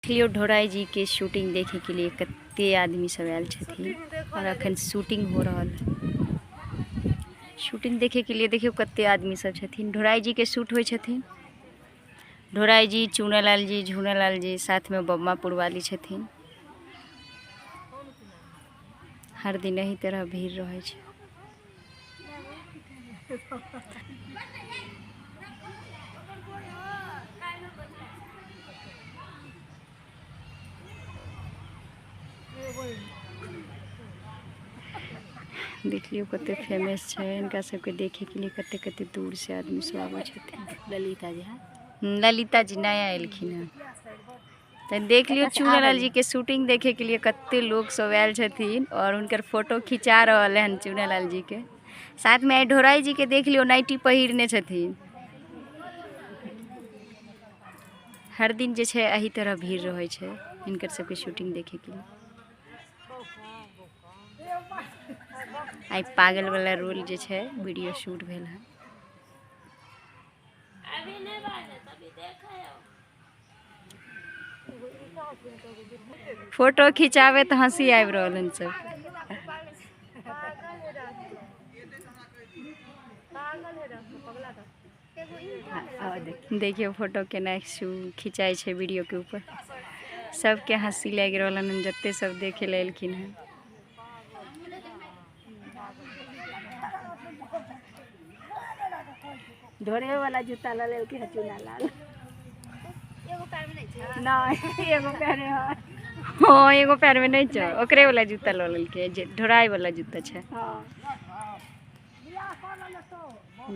देख लियो ढोराई जी के शूटिंग देखे के लिए कते आदमी सब आयल छथिन और अखन शूटिंग हो रहा है। शूटिंग देखे के लिए देखियो कते आदमी सब छथिन। ढोराई जी के शूट होय छथिन। ढोराई जी, चूनालाल जी, झूनालाल जी, साथ में बम्मा पुरवाली छथिन। हर दिन यही तरह भीड़ रहे छै। देख लियो कते फेमस है इनका सबके देखे के लिए कते कते दूर से आदमी सब आवे छथिन। ललिता जी, ललिता जी नया एलखिन है तो देख लियो चूनालाल जी के शूटिंग देखे के लिए कते लोग सब आयल छथिन और उनकर फोटो खिंचा रहल हन चूनालाल जी के। साथ में ढोराई जी के देख लियो नाइटी पहिरने छथिन। हर दिन जे छै एही तरह भीड़ रहे छै इनकर सबके शूटिंग देखे के लिए। आई पागल वाला रोल जे छै वीडियो शूट भेल है। फोटो खिंचावे तो हंसी आबि रहल सब। देखियो फोटो केना खिंचाई छै वीडियो के ऊपर। सबके हंसी लग रहल जते सब देखे ले एलखिन है। ढोरे वाला जूता ले लेके है चूनालाल। एगो पैर में नहीं छै नहीं, एगो पैर में है। हां एगो पैर में नहीं छै, ओकरे वाला जूता ले लेके जे ढोराई वाला जूता छै। हां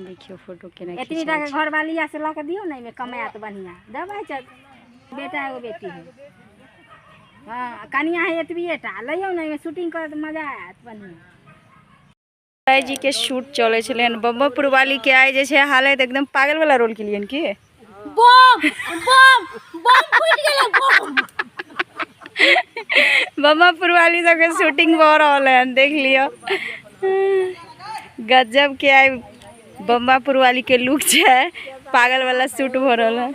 देखियो फोटो केना एतनी टा के घर वाली से ला के दियो नहीं में कमात बढ़िया दबाई छ। बेटा एगो बेटी है। हां कनिया है एतबीटा लइयो नहीं में शूटिंग करे त मजा आत बढ़िया। ढोराई जी के शूट चले छले बम्मा पुरवाली के आए जे छै हालत एकदम पागल वाला रोल के लिए की बम बम बम फूट गेल बम। बम्मा पुरवाली सब के शूटिंग हो रहल है देख लियो। गजब के आए बम्मा पुरवाली के लुक छै पागल वाला शूट हो रहा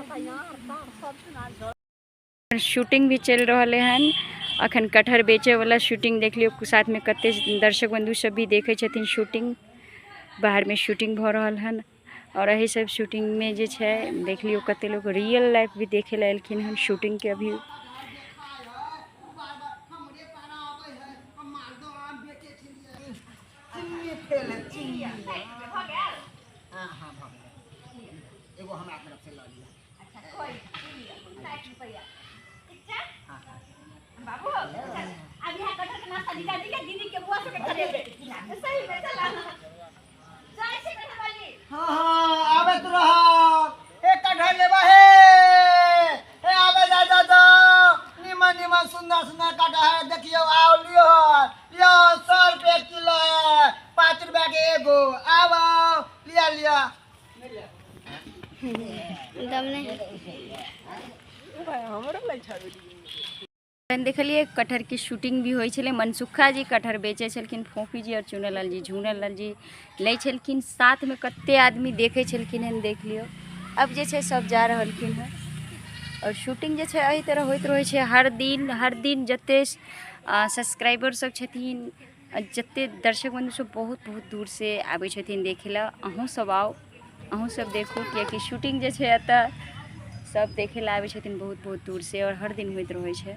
है। शूटिंग भी चल रहा है अखन कटहर बेचे वाला शूटिंग देख लियो। साथ में कते दर्शक बंधु सब भी देखे छथिन शूटिंग। बाहर में शूटिंग भ रहल हन और यही सब शूटिंग में जे छै देख लियो कते लोग रियल लाइफ भी देखे ला एलखिन हन शूटिंग के। अभी बाबू अभी है कटहर के नाश्ता निकाल दी दीदी के बुआ से खरीदे सही में चला जाय से कटहर वाली। हां आवे तो रहा एक कटहर लेबा हे ए आवे जा निमन निमन सुंदर सुंदर कटहर देखियो आओ लियो लियो 100 रुपए किलो है 5 रुपए के एगो आओ लिया लिया दम नहीं हमरो ले छाबी। देखलिए कटहर की शूटिंग भी होई छले। मनसुखा जी कटहर बेचे छलखिन, फोफी जी और चूनालाल जी झूनालाल जी ले छलखिन। साथ में कते आदमी देखे छलखिन हन देख लियो। अब जे छै सब जा रहलखिन है और शूटिंग जे छै एही तरह होइत रहे छै हर दिन जते सब्सक्राइबर सब छथिन जते दर्शक बंधु सब बहुत बहुत दूर से आबै छथिन देखे ला। अहूँ सब आओ, अहूँ सब देखो कियाकि शूटिंग जे छै एतऽ सब देखे ला आबै छथिन बहुत बहुत दूर से और हर दिन होइत रहे छै।